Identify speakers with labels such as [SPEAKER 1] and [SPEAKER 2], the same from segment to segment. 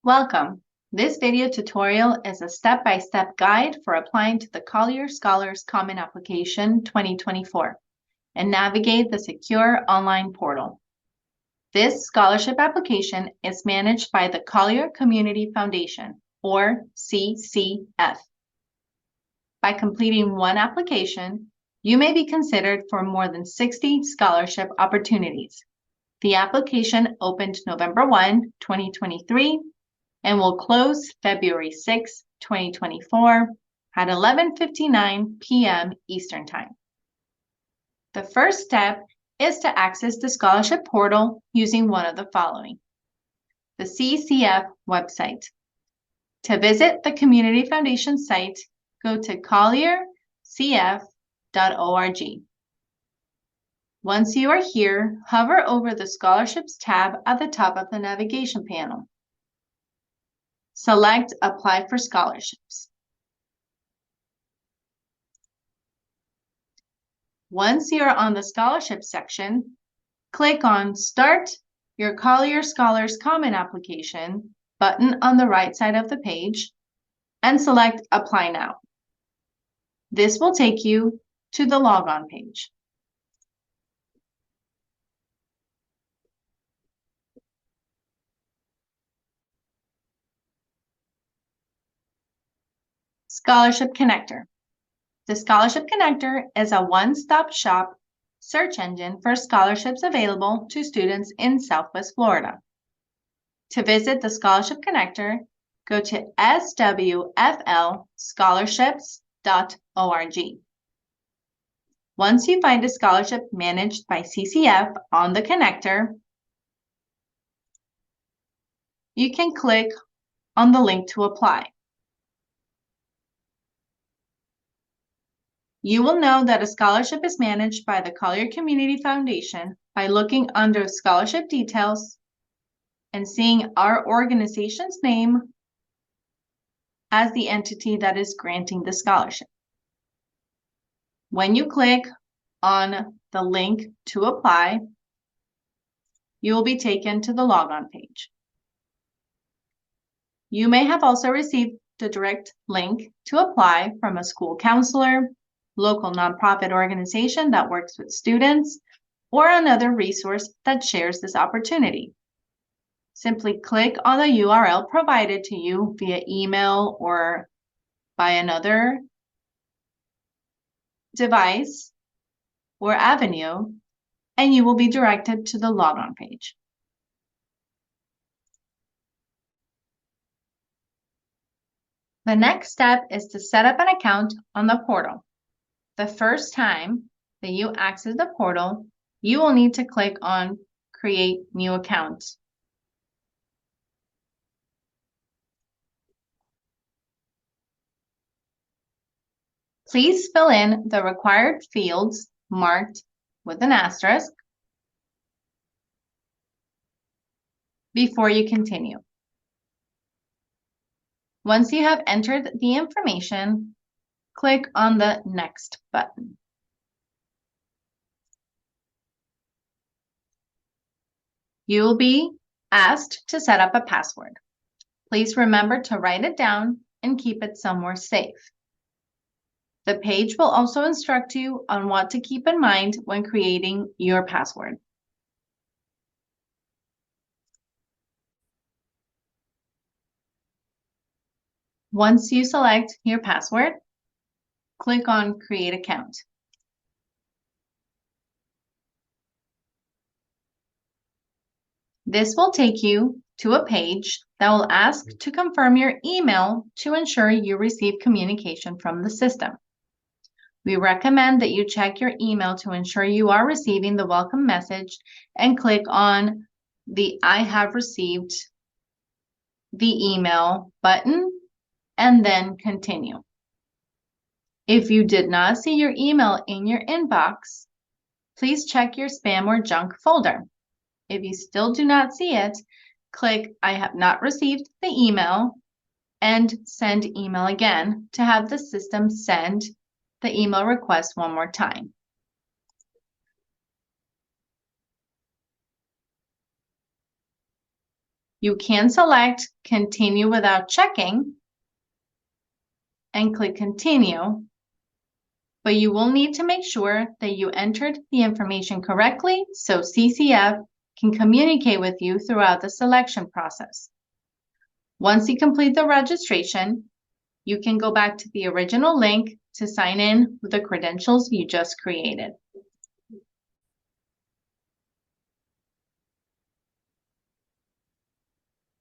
[SPEAKER 1] Welcome. This video tutorial is a step-by-step guide for applying to the Collier Scholars Common Application 2024 and navigate the secure online portal. This scholarship application is managed by the Collier Community Foundation, or CCF. By completing one application, you may be considered for more than 60 scholarship opportunities. The application opened November 1, 2023, and will close February 6, 2024 at 11:59 p.m. Eastern Time. The first step is to access the scholarship portal using one of the following: the CCF website. To visit the Community Foundation site, go to colliercf.org. Once you are here, hover over the Scholarships tab at the top of the navigation panel. Select Apply for Scholarships. Once you are on the Scholarship section, click on Start Your Collier Scholars Common Application button on the right side of the page and select Apply Now. This will take you to the Logon page. Scholarship Connector. The Scholarship Connector is a one-stop shop search engine for scholarships available to students in Southwest Florida. To visit the Scholarship Connector, go to swflscholarships.org. Once you find a scholarship managed by CCF on the connector, you can click on the link to apply. You will know that a scholarship is managed by the Collier Community Foundation by looking under Scholarship Details and seeing our organization's name as the entity that is granting the scholarship. When you click on the link to apply, you will be taken to the Logon page. You may have also received the direct link to apply from a school counselor, local nonprofit organization that works with students, or another resource that shares this opportunity. Simply click on the URL provided to you via email or by another device or avenue, and you will be directed to the Logon page. The next step is to set up an account on the portal. The first time that you access the portal, you will need to click on Create New Account. Please fill in the required fields marked with an asterisk before you continue. Once you have entered the information, click on the Next button. You will be asked to set up a password. Please remember to write it down and keep it somewhere safe. The page will also instruct you on what to keep in mind when creating your password. Once you select your password, click on Create Account. This will take you to a page that will ask to confirm your email to ensure you receive communication from the system. We recommend that you check your email to ensure you are receiving the welcome message and click on the I have received the email button and then continue. If you did not see your email in your inbox, please check your spam or junk folder. If you still do not see it, click I have not received the email and send email again to have the system send the email request one more time. You can select Continue without checking and click Continue, but you will need to make sure that you entered the information correctly so CCF can communicate with you throughout the selection process. Once you complete the registration, you can go back to the original link to sign in with the credentials you just created.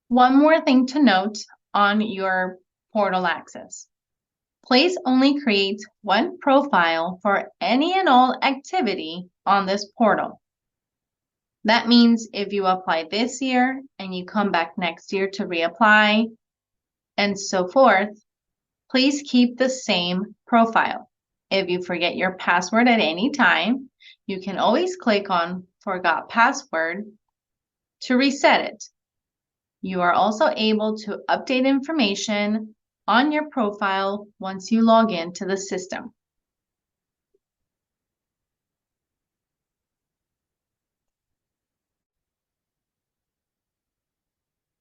[SPEAKER 1] One more thing to note on your portal access. Please only create one profile for any and all activity on this portal. That means if you apply this year and you come back next year to reapply and so forth, please keep the same profile. If you forget your password at any time, you can always click on Forgot Password to reset it. You are also able to update information on your profile once you log into the system.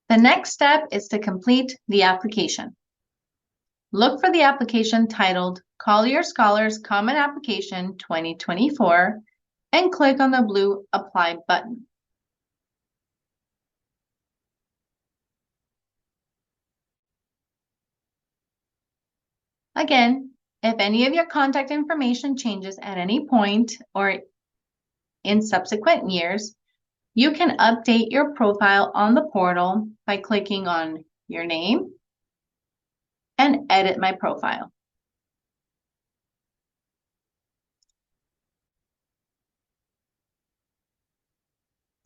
[SPEAKER 1] The next step is to complete the application. Look for the application titled Collier Scholars Common Application 2024 and click on the blue Apply button. Again, if any of your contact information changes at any point or in subsequent years, you can update your profile on the portal by clicking on your name and edit my profile.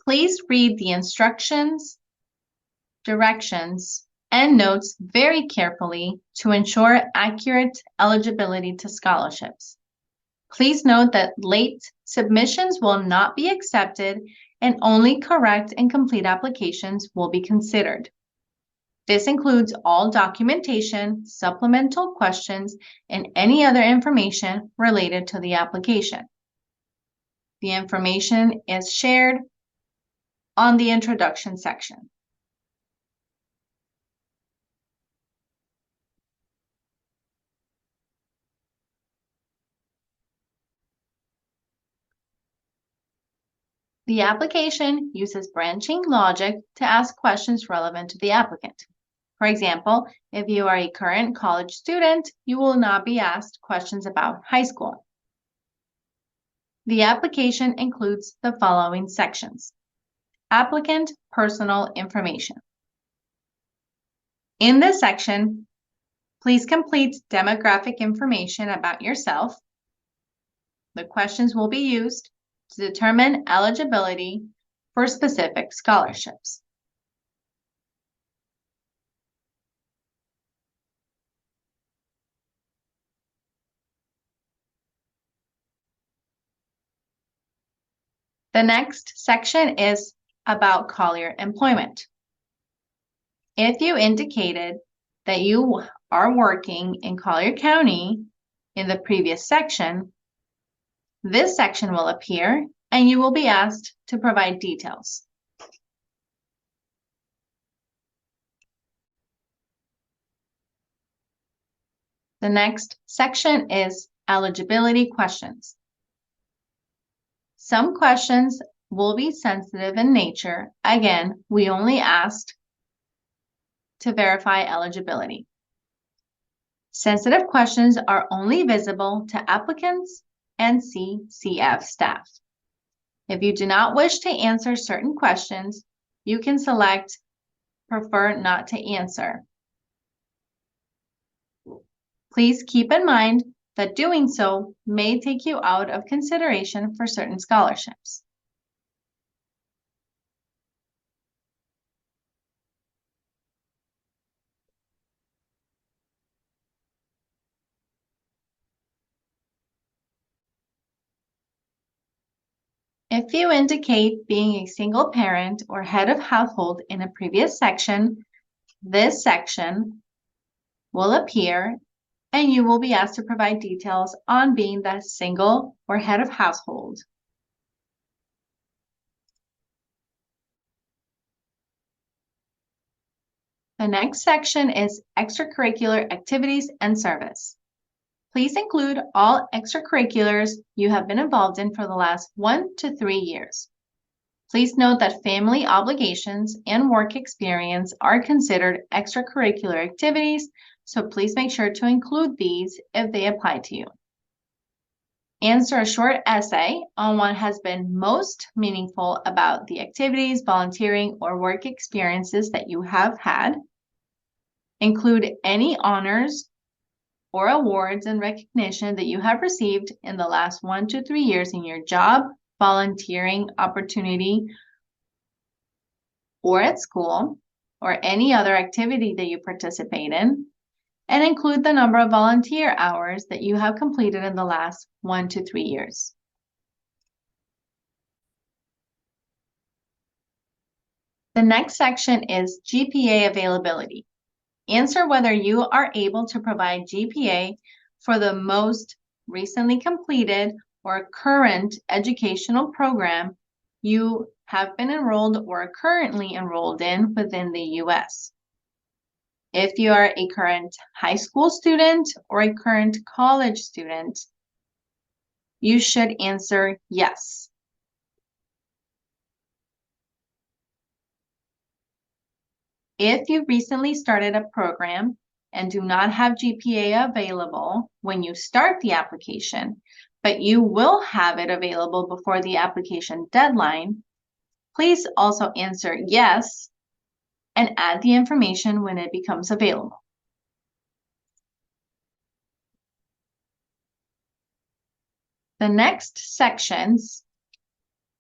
[SPEAKER 1] Please read the instructions, directions, and notes very carefully to ensure accurate eligibility to scholarships. Please note that late submissions will not be accepted and only correct and complete applications will be considered. This includes all documentation, supplemental questions, and any other information related to the application. The information is shared on the introduction section. The application uses branching logic to ask questions relevant to the applicant. For example, if you are a current college student, you will not be asked questions about high school. The application includes the following sections: applicant personal information. In this section, please complete demographic information about yourself. The questions will be used to determine eligibility for specific scholarships. The next section is about Collier employment. If you indicated that you are working in Collier County in the previous section, this section will appear and you will be asked to provide details. The next section is eligibility questions. Some questions will be sensitive in nature. Again, we only asked to verify eligibility. Sensitive questions are only visible to applicants and CCF staff. If you do not wish to answer certain questions, you can select Prefer Not to Answer. Please keep in mind that doing so may take you out of consideration for certain scholarships. If you indicate being a single parent or head of household in a previous section, this section will appear and you will be asked to provide details on being the single or head of household. The next section is extracurricular activities and service. Please include all extracurriculars you have been involved in for the last 1 to 3 years. Please note that family obligations and work experience are considered extracurricular activities, so please make sure to include these if they apply to you. Answer a short essay on what has been most meaningful about the activities, volunteering, or work experiences that you have had. Include any honors or awards and recognition that you have received in the last 1 to 3 years in your job, volunteering opportunity, or at school, or any other activity that you participate in, and include the number of volunteer hours that you have completed in the last 1 to 3 years. The next section is GPA availability. Answer whether you are able to provide GPA for the most recently completed or current educational program you have been enrolled or are currently enrolled in within the U.S. If you are a current high school student or a current college student, you should answer yes. If you recently started a program and do not have GPA available when you start the application, but you will have it available before the application deadline, please also answer yes and add the information when it becomes available. The next sections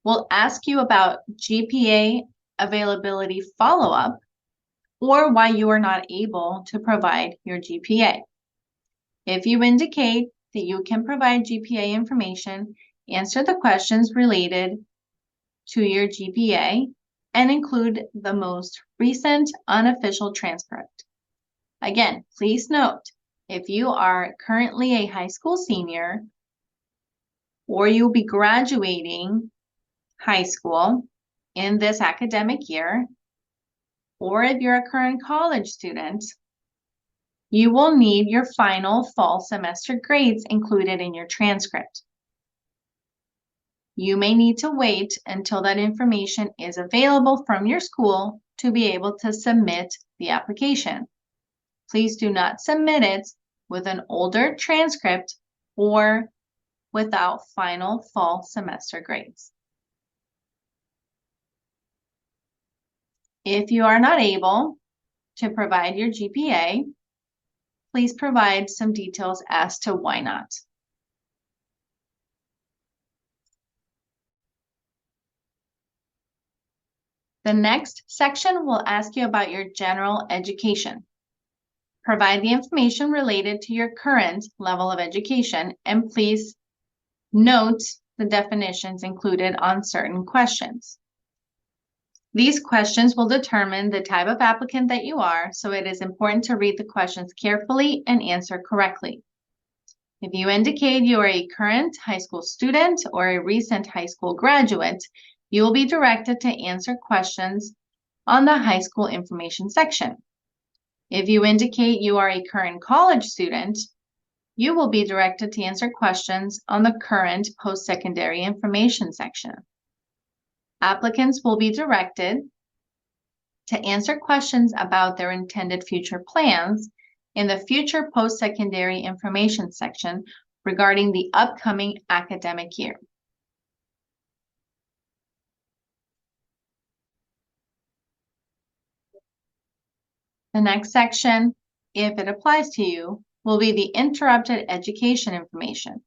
[SPEAKER 1] will ask you about GPA availability follow-up or why you are not able to provide your GPA. If you indicate that you can provide GPA information, answer the questions related to your GPA and include the most recent unofficial transcript. Again, please note, if you are currently a high school senior or you'll be graduating high school in this academic year, or if you're a current college student, you will need your final fall semester grades included in your transcript. You may need to wait until that information is available from your school to be able to submit the application. Please do not submit it with an older transcript or without final fall semester grades. If you are not able to provide your GPA, please provide some details as to why not. The next section will ask you about your general education. Provide the information related to your current level of education, and please note the definitions included on certain questions. These questions will determine the type of applicant that you are, so it is important to read the questions carefully and answer correctly. If you indicate you are a current high school student or a recent high school graduate, you will be directed to answer questions on the high school information section. If you indicate you are a current college student, you will be directed to answer questions on the current post-secondary information section. Applicants will be directed to answer questions about their intended future plans in the future post-secondary information section regarding the upcoming academic year. The next section, if it applies to you, will be the interrupted education information.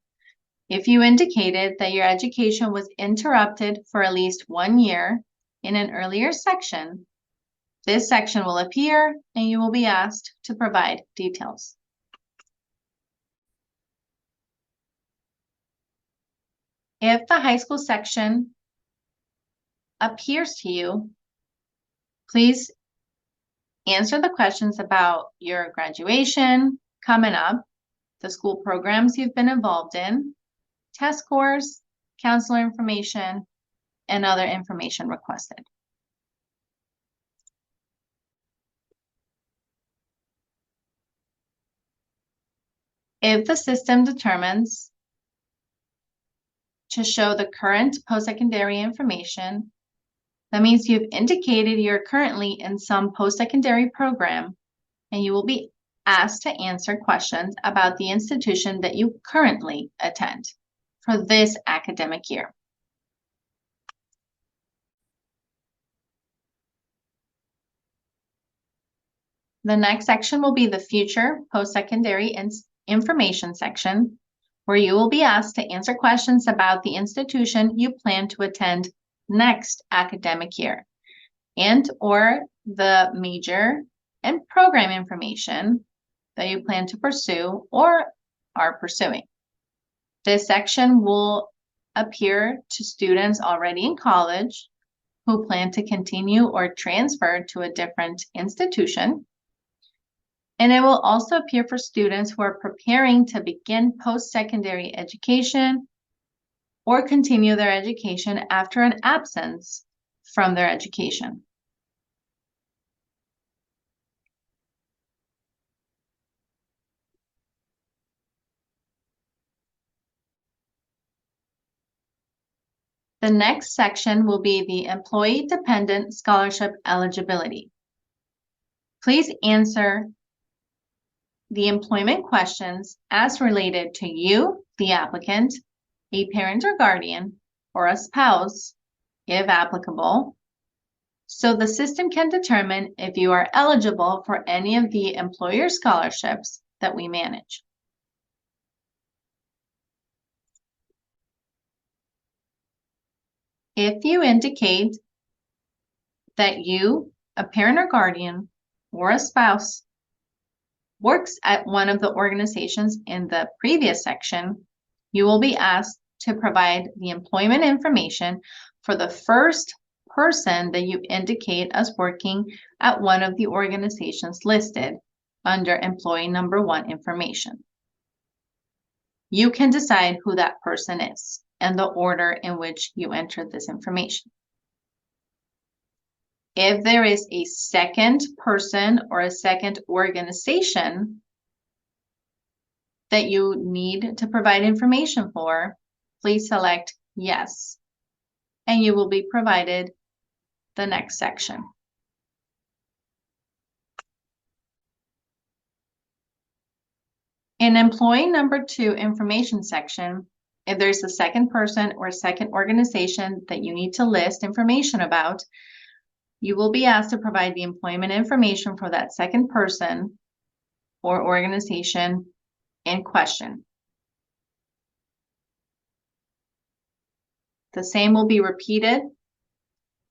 [SPEAKER 1] If you indicated that your education was interrupted for at least 1 year in an earlier section, this section will appear and you will be asked to provide details. If the high school section appears to you, please answer the questions about your graduation coming up, the school programs you've been involved in, test scores, counselor information, and other information requested. If the system determines to show the current post-secondary information, that means you've indicated you're currently in some post-secondary program, and you will be asked to answer questions about the institution that you currently attend for this academic year. The next section will be the future post-secondary information section, where you will be asked to answer questions about the institution you plan to attend next academic year, and or the major and program information that you plan to pursue or are pursuing. This section will appear to students already in college who plan to continue or transfer to a different institution. And it will also appear for students who are preparing to begin post-secondary education or continue their education after an absence from their education. The next section will be the employee-dependent scholarship eligibility. Please answer the employment questions as related to you, the applicant, a parent or guardian, or a spouse, if applicable, so the system can determine if you are eligible for any of the employer scholarships that we manage. If you indicate that you, a parent or guardian, or a spouse, works at one of the organizations in the previous section, you will be asked to provide the employment information for the first person that you indicate as working at one of the organizations listed under employee number 1 information. You can decide who that person is and the order in which you enter this information. If there is a second person or a second organization that you need to provide information for, please select yes, and you will be provided the next section. In employee number 2 information section, if there's a second person or a second organization that you need to list information about, you will be asked to provide the employment information for that second person or organization in question. The same will be repeated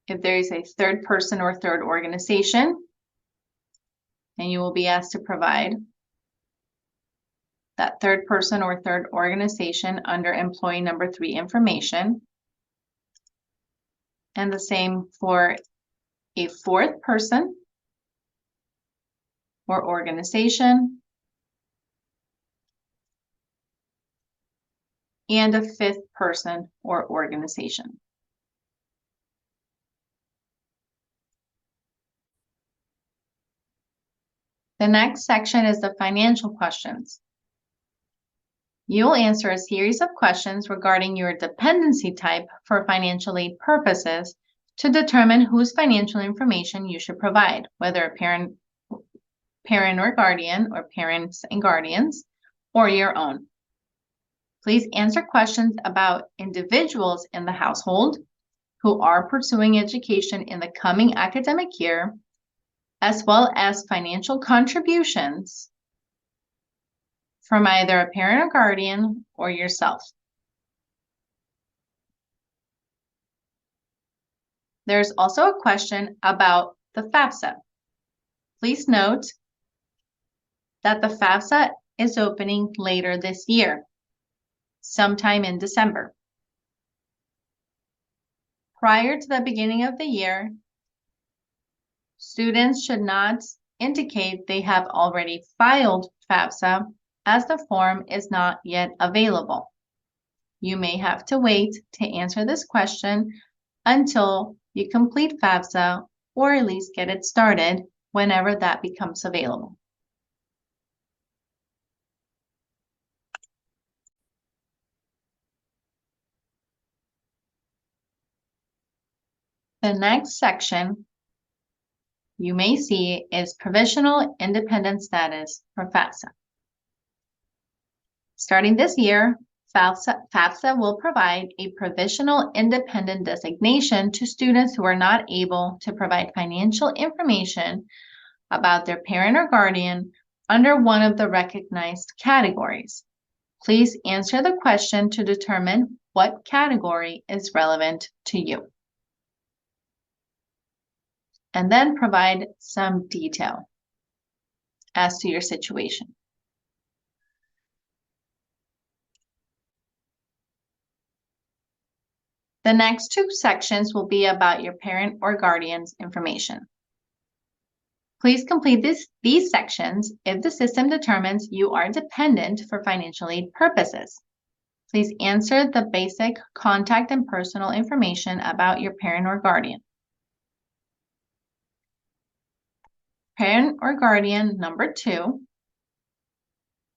[SPEAKER 1] if there is a third person or third organization, and you will be asked to provide that third person or third organization under employee number 3 information. And the same for a fourth person or organization and a fifth person or organization. The next section is the financial questions. You will answer a series of questions regarding your dependency type for financial aid purposes to determine whose financial information you should provide, whether a parent or guardian, or parents and guardians, or your own. Please answer questions about individuals in the household who are pursuing education in the coming academic year, as well as financial contributions from either a parent or guardian or yourself. There's also a question about the FAFSA. Please note that the FAFSA is opening later this year, sometime in December. Prior to the beginning of the year, students should not indicate they have already filed FAFSA, as the form is not yet available. You may have to wait to answer this question until you complete FAFSA, or at least get it started whenever that becomes available. The next section you may see is Provisional Independent Status for FAFSA. Starting this year, FAFSA will provide a Provisional Independent Designation to students who are not able to provide financial information about their parent or guardian under one of the recognized categories. Please answer the question to determine what category is relevant to you, and then provide some detail as to your situation. The next two sections will be about your parent or guardian's information. Please complete these sections if the system determines you are dependent for financial aid purposes. Please answer the basic contact and personal information about your parent or guardian. Parent or guardian number 2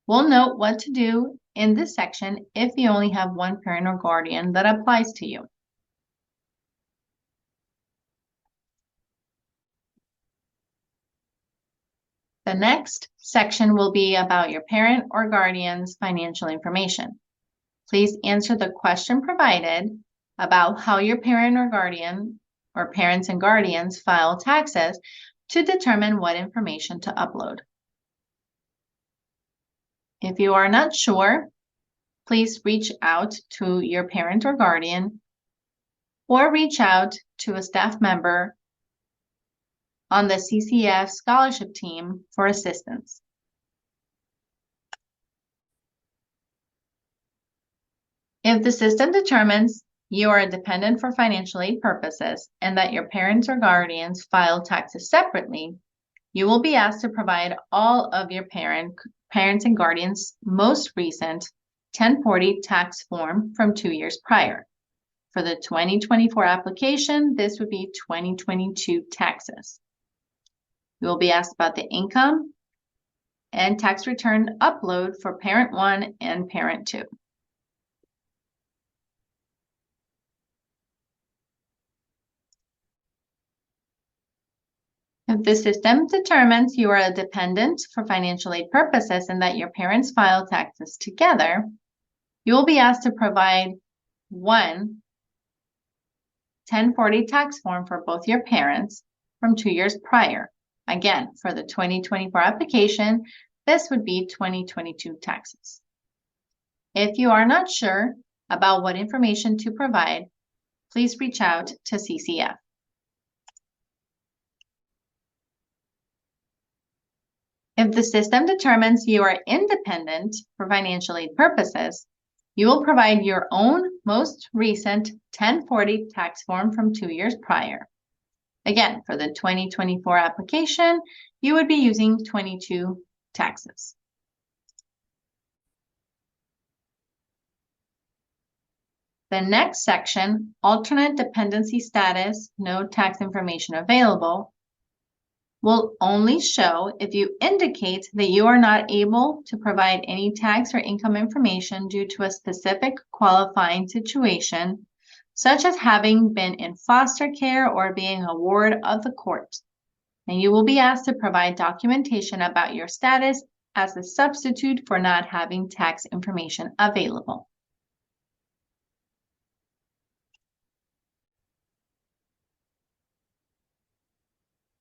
[SPEAKER 1] will note what to do in this section if you only have one parent or guardian that applies to you. The next section will be about your parent or guardian's financial information. Please answer the question provided about how your parent or guardian or parents and guardians file taxes to determine what information to upload. If you are not sure, please reach out to your parent or guardian or reach out to a staff member on the CCF scholarship team for assistance. If the system determines you are a dependent for financial aid purposes and that your parents or guardians file taxes separately, you will be asked to provide all of your parents and guardians' most recent 1040 tax form from 2 years prior. For the 2024 application, this would be 2022 taxes. You will be asked about the income and tax return upload for parent 1 and parent 2. If the system determines you are a dependent for financial aid purposes and that your parents file taxes together, you will be asked to provide one 1040 tax form for both your parents from 2 years prior. Again, for the 2024 application, this would be 2022 taxes. If you are not sure about what information to provide, please reach out to CCF. If the system determines you are independent for financial aid purposes, you will provide your own most recent 1040 tax form from 2 years prior. Again, for the 2024 application, you would be using 22 taxes. The next section, alternate dependency status, no tax information available, will only show if you indicate that you are not able to provide any tax or income information due to a specific qualifying situation, such as having been in foster care or being a ward of the court. And you will be asked to provide documentation about your status as a substitute for not having tax information available.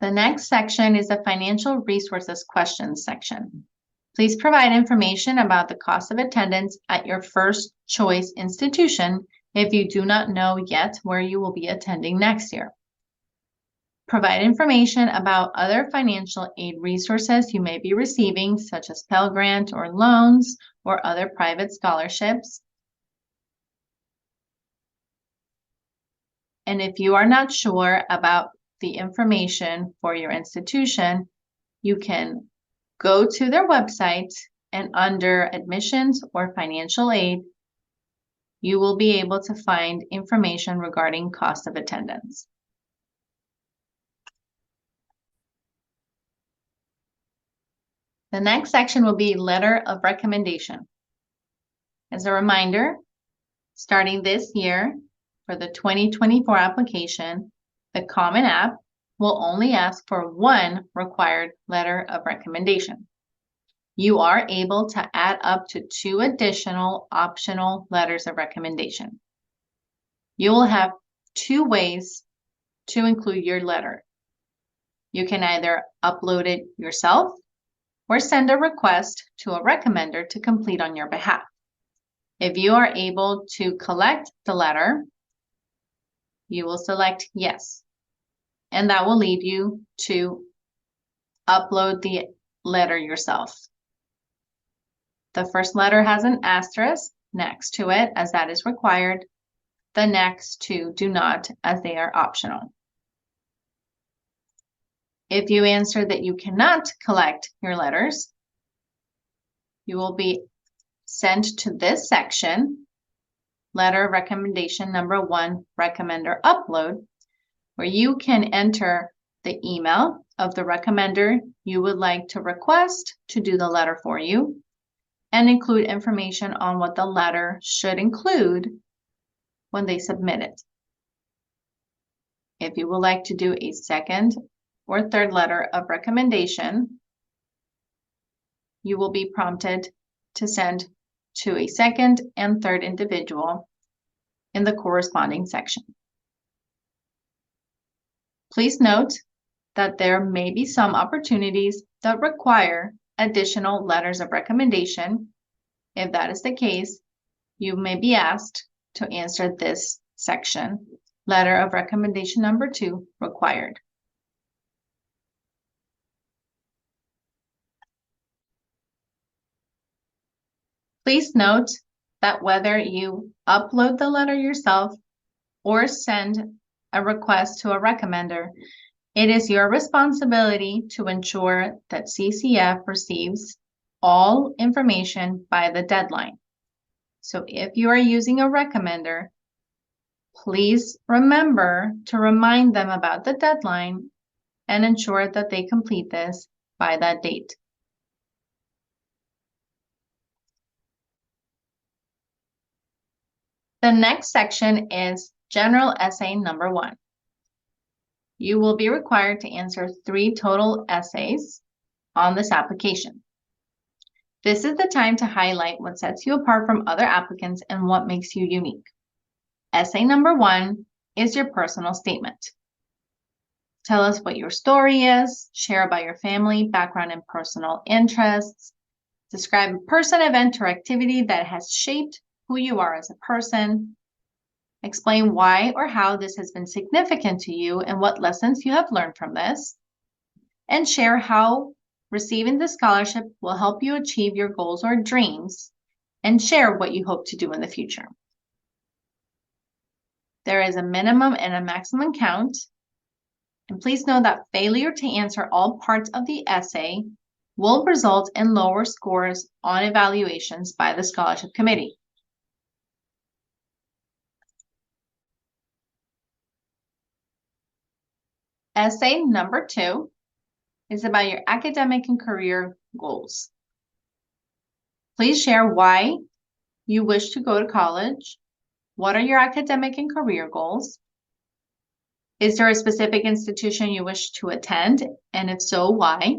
[SPEAKER 1] The next section is the financial resources questions section. Please provide information about the cost of attendance at your first choice institution if you do not know yet where you will be attending next year. Provide information about other financial aid resources you may be receiving, such as Pell Grant or loans or other private scholarships. And if you are not sure about the information for your institution, you can go to their website and under admissions or financial aid, you will be able to find information regarding cost of attendance. The next section will be letter of recommendation. As a reminder, starting this year for the 2024 application, The Common App will only ask for one required letter of recommendation. You are able to add up to 2 additional optional letters of recommendation. You will have 2 ways to include your letter. You can either upload it yourself or send a request to a recommender to complete on your behalf. If you are able to collect the letter, you will select yes, and that will lead you to upload the letter yourself. The first letter has an asterisk next to it, as that is required. The next 2 do not, as they are optional. If you answer that you cannot collect your letters, you will be sent to this section, letter recommendation number 1, recommender upload, where you can enter the email of the recommender you would like to request to do the letter for you, and include information on what the letter should include when they submit it. If you would like to do a second or third letter of recommendation, you will be prompted to send to a second and third individual in the corresponding section. Please note that there may be some opportunities that require additional letters of recommendation. If that is the case, you may be asked to answer this section, letter of recommendation number 2, required. Please note that whether you upload the letter yourself or send a request to a recommender, it is your responsibility to ensure that CCF receives all information by the deadline. So if you are using a recommender, please remember to remind them about the deadline and ensure that they complete this by that date. The next section is General Essay number 1. You will be required to answer 3 total essays on this application. This is the time to highlight what sets you apart from other applicants and what makes you unique. Essay number 1 is your personal statement. Tell us what your story is, share about your family, background, and personal interests. Describe a person, event, or activity that has shaped who you are as a person. Explain why or how this has been significant to you and what lessons you have learned from this. And share how receiving the scholarship will help you achieve your goals or dreams, and share what you hope to do in the future. There is a minimum and a maximum count. And please know that failure to answer all parts of the essay will result in lower scores on evaluations by the scholarship committee. Essay number 2 is about your academic and career goals. Please share why you wish to go to college. What are your academic and career goals? Is there a specific institution you wish to attend? And if so, why?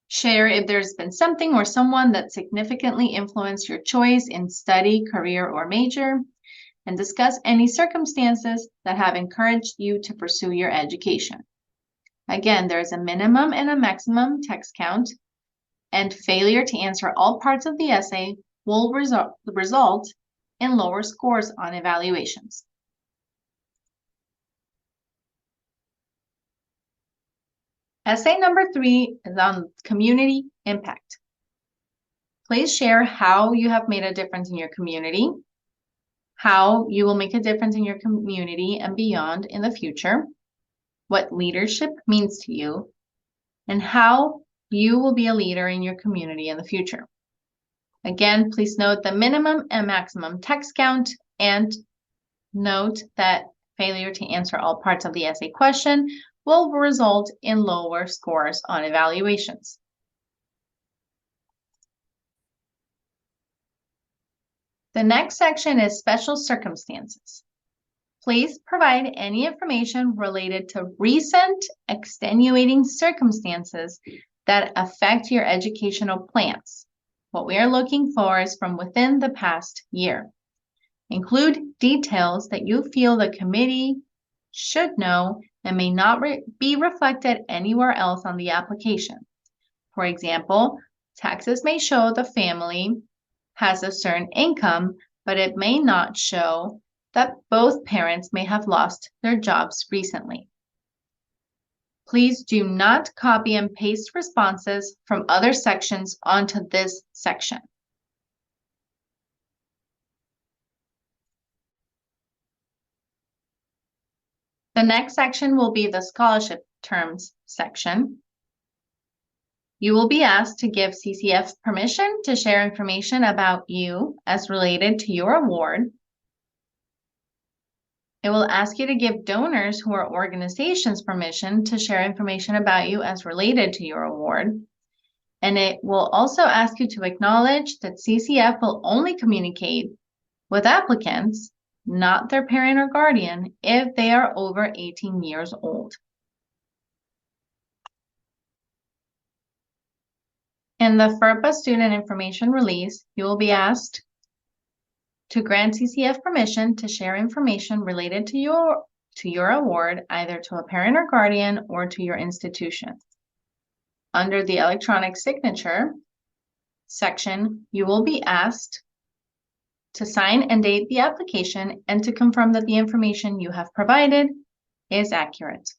[SPEAKER 1] Share if there's been something or someone that significantly influenced your choice in study, career, or major. And discuss any circumstances that have encouraged you to pursue your education. Again, there is a minimum and a maximum text count, and failure to answer all parts of the essay will result in lower scores on evaluations. Essay number 3 is on community impact. Please share how you have made a difference in your community, how you will make a difference in your community and beyond in the future, what leadership means to you, and how you will be a leader in your community in the future. Again, please note the minimum and maximum text count, and note that failure to answer all parts of the essay question will result in lower scores on evaluations. The next section is special circumstances. Please provide any information related to recent extenuating circumstances that affect your educational plans. What we are looking for is from within the past year. Include details that you feel the committee should know and may not be reflected anywhere else on the application. For example, taxes may show the family has a certain income, but it may not show that both parents may have lost their jobs recently. Please do not copy and paste responses from other sections onto this section. The next section will be the scholarship terms section. You will be asked to give CCF permission to share information about you as related to your award. It will ask you to give donors who are organizations permission to share information about you as related to your award. And it will also ask you to acknowledge that CCF will only communicate with applicants, not their parent or guardian, if they are over 18 years old. In the FERPA student information release, you will be asked to grant CCF permission to share information related to your award, either to a parent or guardian or to your institution. Under the electronic signature section, you will be asked to sign and date the application and to confirm that the information you have provided is accurate.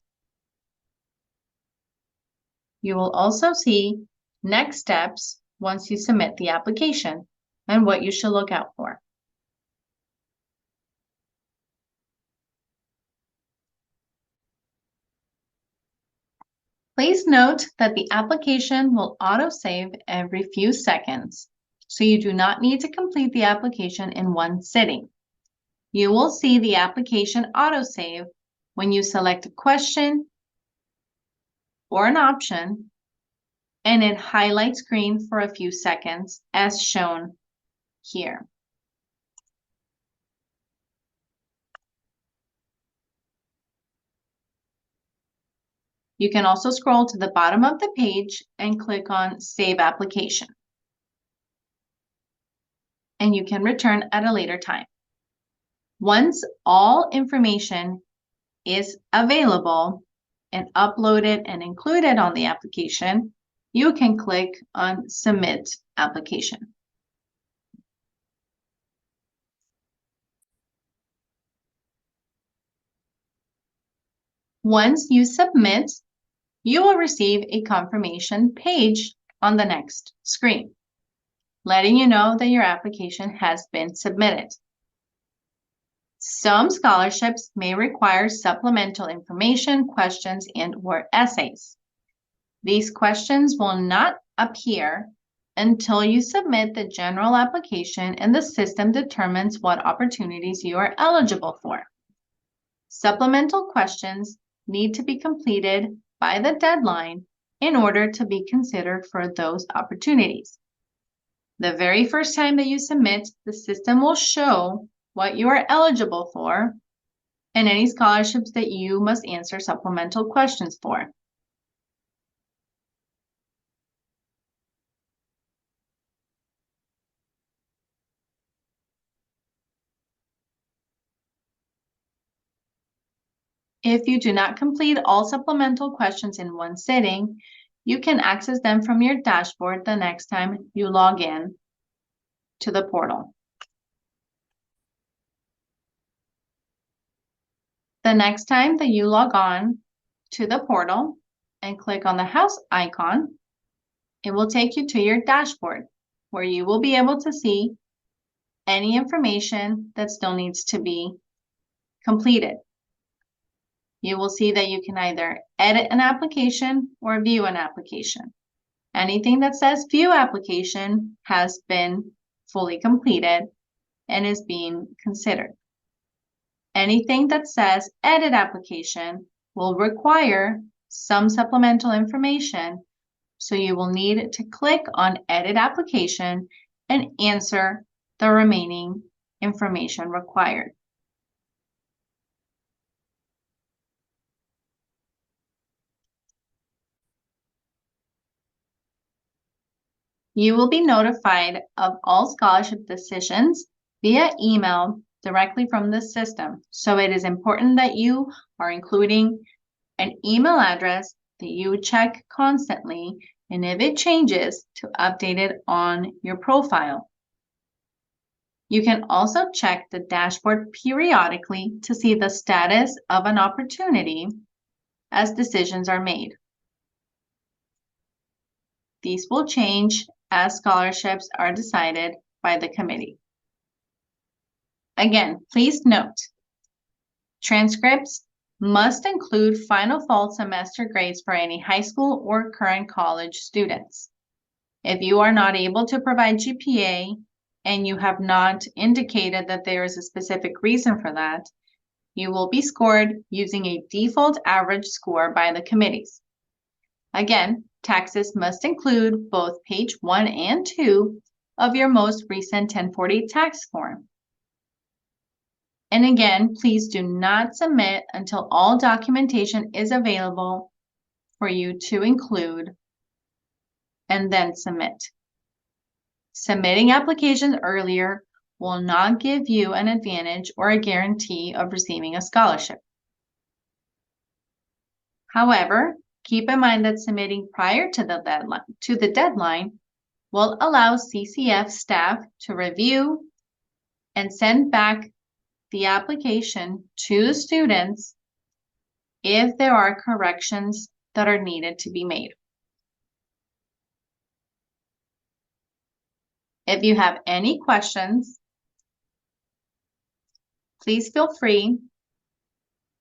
[SPEAKER 1] You will also see next steps once you submit the application and what you should look out for. Please note that the application will autosave every few seconds, so you do not need to complete the application in one sitting. You will see the application autosave when you select a question or an option, and it highlights green for a few seconds as shown here. You can also scroll to the bottom of the page and click on Save Application. And you can return at a later time. Once all information is available and uploaded and included on the application, you can click on Submit Application. Once you submit, you will receive a confirmation page on the next screen, letting you know that your application has been submitted. Some scholarships may require supplemental information, questions, and/or essays. These questions will not appear until you submit the general application and the system determines what opportunities you are eligible for. Supplemental questions need to be completed by the deadline in order to be considered for those opportunities. The very first time that you submit, the system will show what you are eligible for and any scholarships that you must answer supplemental questions for. If you do not complete all supplemental questions in one sitting, you can access them from your dashboard the next time you log in to the portal. The next time that you log on to the portal and click on the house icon, it will take you to your dashboard where you will be able to see any information that still needs to be completed. You will see that you can either edit an application or view an application. Anything that says view application has been fully completed and is being considered. Anything that says edit application will require some supplemental information, so you will need to click on edit application and answer the remaining information required. You will be notified of all scholarship decisions via email directly from the system. So it is important that you are including an email address that you check constantly, and if it changes, to update it on your profile. You can also check the dashboard periodically to see the status of an opportunity as decisions are made. These will change as scholarships are decided by the committee. Again, please note, transcripts must include final fall semester grades for any high school or current college students. If you are not able to provide GPA and you have not indicated that there is a specific reason for that, you will be scored using a default average score by the committees. Again, taxes must include both page 1 and 2 of your most recent 1040 tax form. And again, please do not submit until all documentation is available for you to include and then submit. Submitting applications earlier will not give you an advantage or a guarantee of receiving a scholarship. However, keep in mind that submitting prior to the deadline will allow CCF staff to review and send back the application to the students if there are corrections that are needed to be made. If you have any questions, please feel free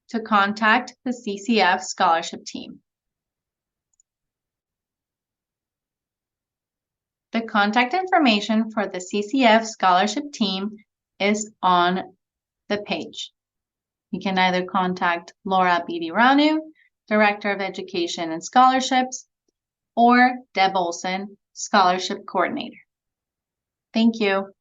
[SPEAKER 1] to contact the CCF scholarship team. The contact information for the CCF scholarship team is on the page. You can either contact Laura Bidiranu, Director of Education and Scholarships, or Deb Olson, Scholarship Coordinator. Thank you.